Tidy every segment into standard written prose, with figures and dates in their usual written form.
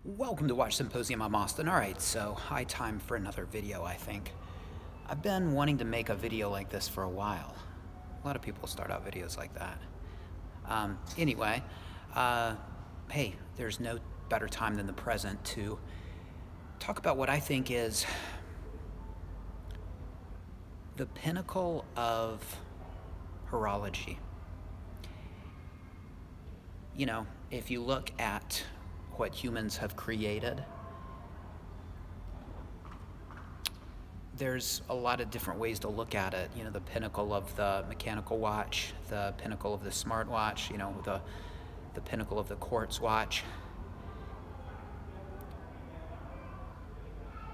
Welcome to Watch Symposium. I'm Austin. Alright, so high time for another video, I think. I've been wanting to make a video like this for a while. A lot of people start out videos like that. Anyway, hey, there's no better time than the present to talk about what I think is the pinnacle of horology. You know, if you look at what humans have created, there's a lot of different ways to look at it. You know, the pinnacle of the mechanical watch, the pinnacle of the smartwatch, you know, the pinnacle of the quartz watch.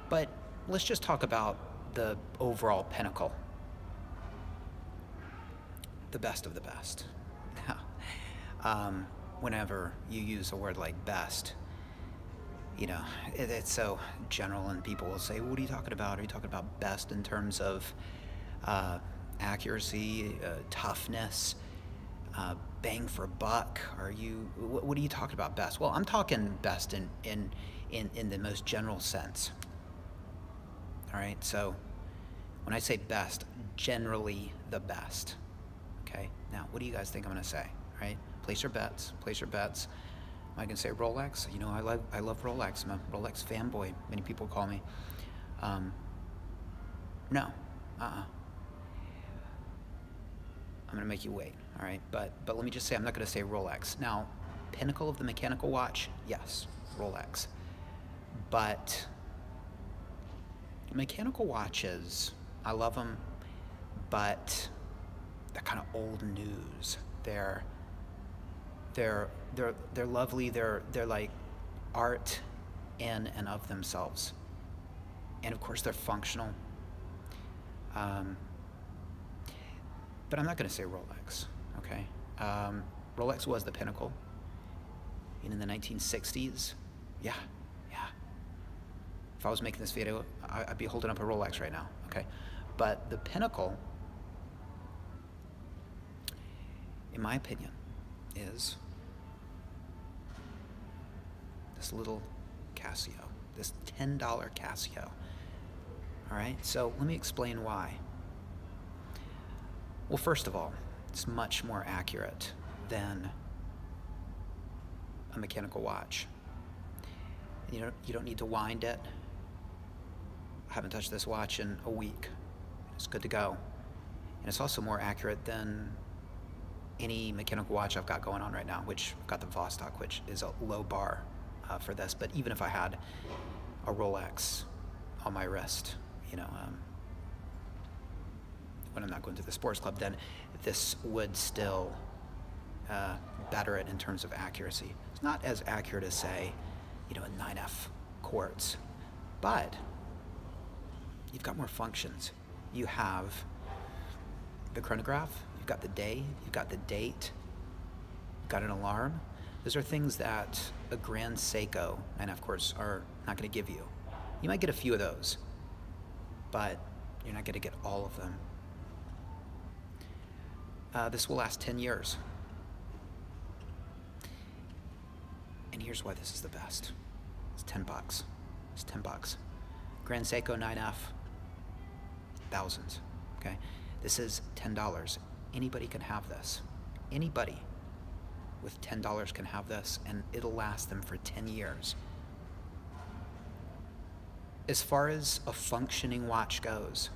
But let's just talk about the overall pinnacle. The best of the best. Whenever you use a word like best, you know, it's so general, and people will say, what are you talking about? Are you talking about best in terms of accuracy, toughness, bang for buck? What are you talking about best? Well, I'm talking best in the most general sense. All right, so when I say best, generally the best. Okay, now what do you guys think I'm gonna say? All right, place your bets, place your bets. I can say Rolex. You know, I love Rolex. I'm a Rolex fanboy, many people call me. No, I'm gonna make you wait, all right? But let me just say, I'm not gonna say Rolex. Now, pinnacle of the mechanical watch, yes, Rolex. But mechanical watches, I love them, but they're kind of old news. They're lovely. They're like art in and of themselves, and of course they're functional. But I'm not going to say Rolex. Okay, Rolex was the pinnacle. And in the 1960s, yeah. If I was making this video, I'd be holding up a Rolex right now. Okay, but the pinnacle, in my opinion, is this little Casio, this $10 Casio. All right, so let me explain why. Well, first of all, it's much more accurate than a mechanical watch. You don't need to wind it. I haven't touched this watch in a week. It's good to go. And it's also more accurate than any mechanical watch I've got going on right now, which I've got the Vostok, which is a low bar for this. But even if I had a Rolex on my wrist, you know, when I'm not going to the sports club, then this would still better it in terms of accuracy. It's not as accurate as, say, you know, a 9F quartz, but you've got more functions. You have the chronograph, you've got the day, you've got the date, you've got an alarm. Those are things that a Grand Seiko and of course are not going to give you. You might get a few of those, but you're not going to get all of them. This will last 10 years. And here's why this is the best. It's 10 bucks. It's 10 bucks. Grand Seiko 9F, thousands, okay? This is $10. Anybody can have this. Anybody with $10 can have this, and it'll last them for 10 years. As far as a functioning watch goes,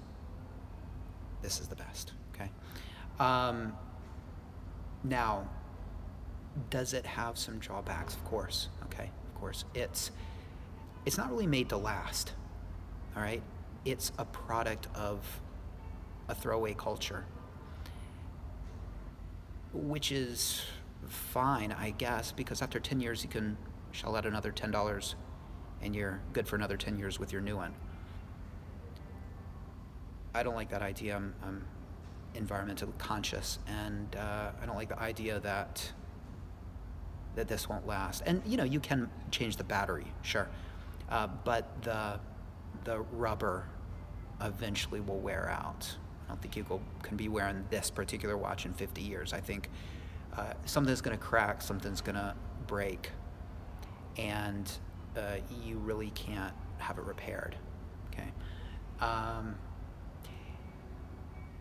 this is the best, okay? Now, does it have some drawbacks? Of course, okay, of course. It's not really made to last, all right? It's a product of a throwaway culture, which is fine, I guess, because after 10 years you can shell out another $10 and you're good for another 10 years with your new one. I don't like that idea. I'm environmentally conscious, and I don't like the idea that this won't last. And you know, you can change the battery, sure, but the rubber eventually will wear out. I don't think you can be wearing this particular watch in 50 years. I think something's going to crack, something's going to break, and you really can't have it repaired. Okay,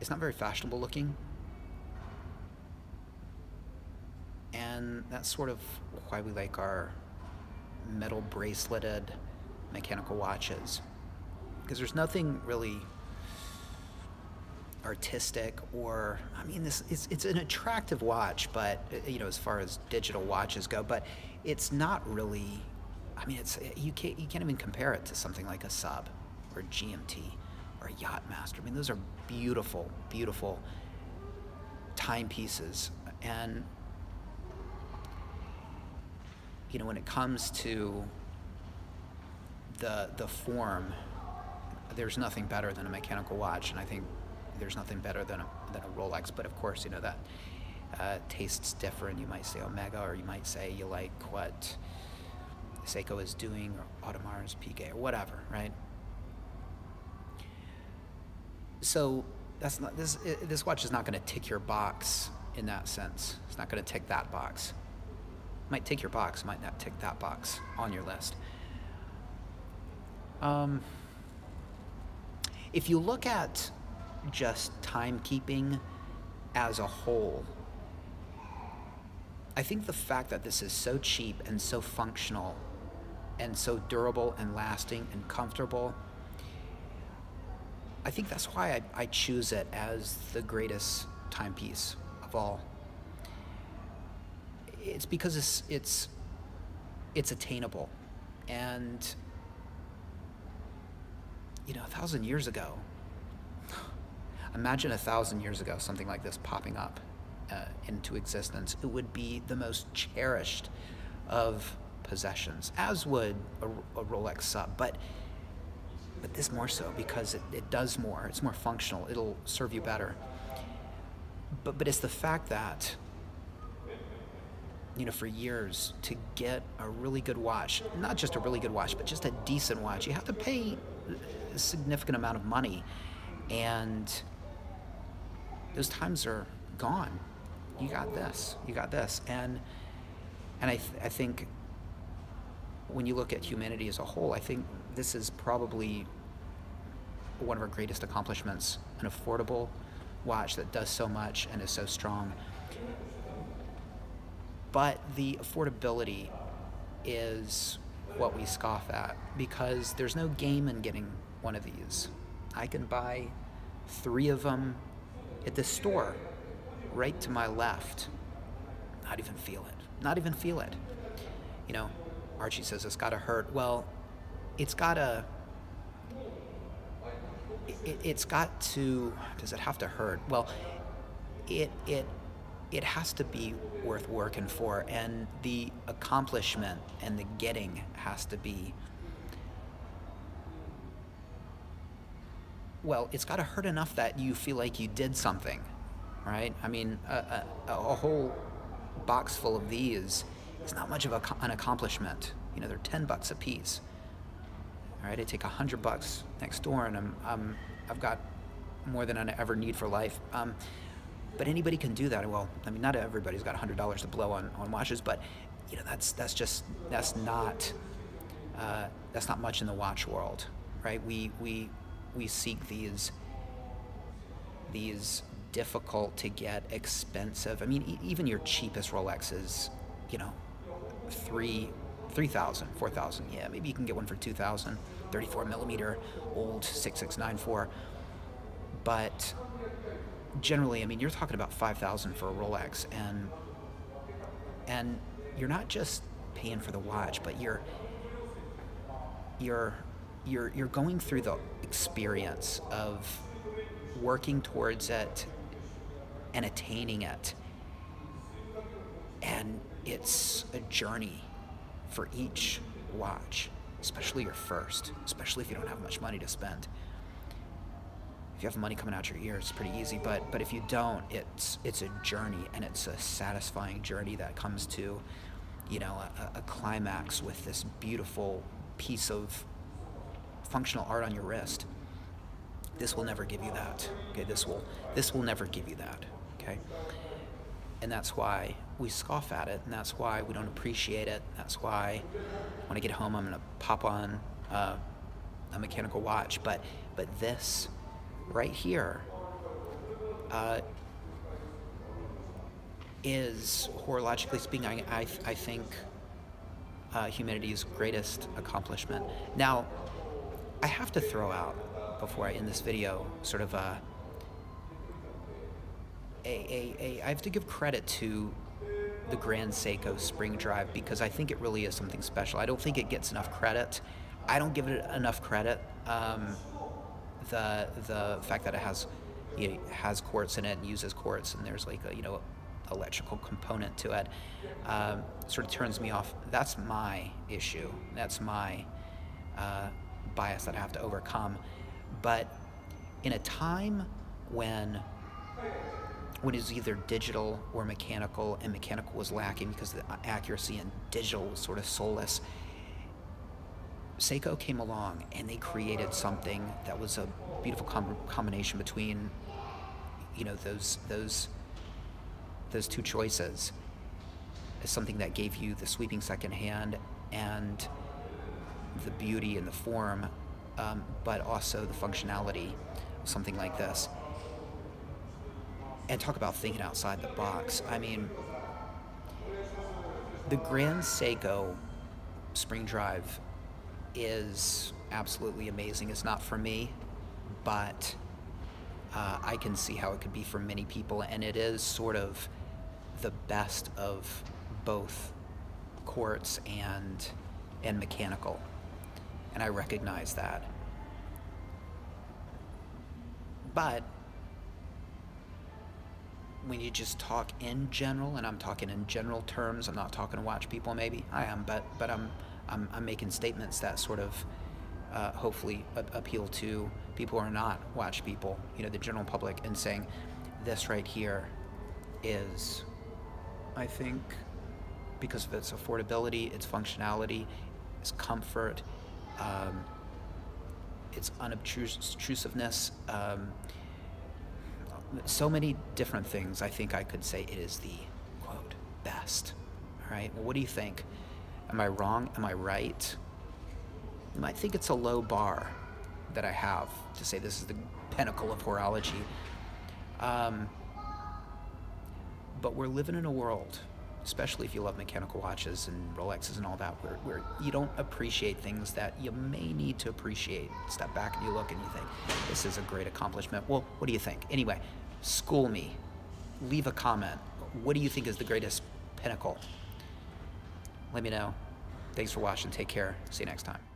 it's not very fashionable looking, and that's sort of why we like our metal braceleted mechanical watches, because there's nothing really artistic, or I mean, it's an attractive watch, but you know, as far as digital watches go, but it's not really. I mean, you can't even compare it to something like a Sub or a GMT or a Yachtmaster. I mean, those are beautiful, beautiful timepieces, and you know, when it comes to the form, there's nothing better than a mechanical watch, and I think there's nothing better than a Rolex. But of course, you know, that tastes different. You might say Omega, or you might say you like what Seiko is doing, or Audemars Piguet, or whatever, right? So that's not, this watch is not going to tick your box in that sense. It's not going to tick that box. It might tick your box, might not tick that box on your list. If you look at just timekeeping as a whole, I think the fact that this is so cheap and so functional and so durable and lasting and comfortable, I think that's why I choose it as the greatest timepiece of all. It's because it's attainable, and you know, 1,000 years ago, imagine 1,000 years ago something like this popping up into existence. It would be the most cherished of possessions, as would a Rolex Sub, but this more so, because it does more. It's more functional. It'll serve you better. But it's the fact that, you know, for years, to get a really good watch, not just a really good watch, but just a decent watch, you have to pay a significant amount of money, and those times are gone. You got this, and I think when you look at humanity as a whole, I think this is probably one of our greatest accomplishments, an affordable watch that does so much and is so strong. But the affordability is what we scoff at, because there's no game in getting one of these. I can buy 3 of them at the store right to my left, not even feel it. You know, Archie says it's gotta hurt. Well, it's got to, does it have to hurt? Well, it has to be worth working for, and the accomplishment and the getting has to be, well, it's got to hurt enough that you feel like you did something, right? I mean, a whole box full of these is not much of an accomplishment. You know, they're $10 a piece. All right, I take $100 next door, and I've got more than I ever need for life. But anybody can do that. Well, I mean, not everybody's got $100 to blow on watches, but you know, that's not much in the watch world, right? We seek these difficult to get, expensive. I mean, even your cheapest Rolex is, you know, $3,000, $4,000. Yeah, maybe you can get one for $2,000. 34 millimeter, old 6694. But generally, I mean, you're talking about $5,000 for a Rolex, and you're not just paying for the watch, but you're going through the experience of working towards it and attaining it. And it's a journey for each watch, especially your first, especially if you don't have much money to spend. If you have money coming out your ears, it's pretty easy, but if you don't, it's a journey, and it's a satisfying journey that comes to, you know, a climax with this beautiful piece of functional art on your wrist. This will never give you that. Okay, this will never give you that. Okay, and that's why we scoff at it, and that's why we don't appreciate it. That's why when I get home, I'm gonna pop on a mechanical watch. But this right here is, horologically speaking, I think humanity's greatest accomplishment. Now, I have to throw out, before I end this video, sort of I have to give credit to the Grand Seiko spring drive, because I think it really is something special. I don't think it gets enough credit. I don't give it enough credit. The fact that it has quartz in it and uses quartz, and there's like a electrical component to it, sort of turns me off. That's my issue. That's my bias that I have to overcome. But in a time when it's either digital or mechanical, and mechanical was lacking because the accuracy, and digital was sort of soulless, Seiko came along and they created something that was a beautiful combination between those two choices. As something that gave you the sweeping second hand and the beauty and the form, but also the functionality of something like this. And talk about thinking outside the box. I mean, the Grand Seiko spring drive is absolutely amazing. It's not for me, but I can see how it could be for many people, and it is sort of the best of both quartz and mechanical, and I recognize that. But when you just talk in general, and I'm talking in general terms, I'm not talking to watch people, maybe I am, but I'm making statements that sort of hopefully appeal to people who are not watch people, the general public, and saying this right here is, I think, because of its affordability, its functionality, its comfort, its unobtrusiveness, so many different things, I think I could say it is the, quote, best. All right, well, what do you think? Am I wrong? Am I right? You might think it's a low bar that I have to say this is the pinnacle of horology. But we're living in a world, especially if you love mechanical watches and Rolexes and all that, where you don't appreciate things that you may need to appreciate. Step back and you look and you think, this is a great accomplishment. Well, what do you think? Anyway, school me. Leave a comment. What do you think is the greatest pinnacle? Let me know. Thanks for watching. Take care. See you next time.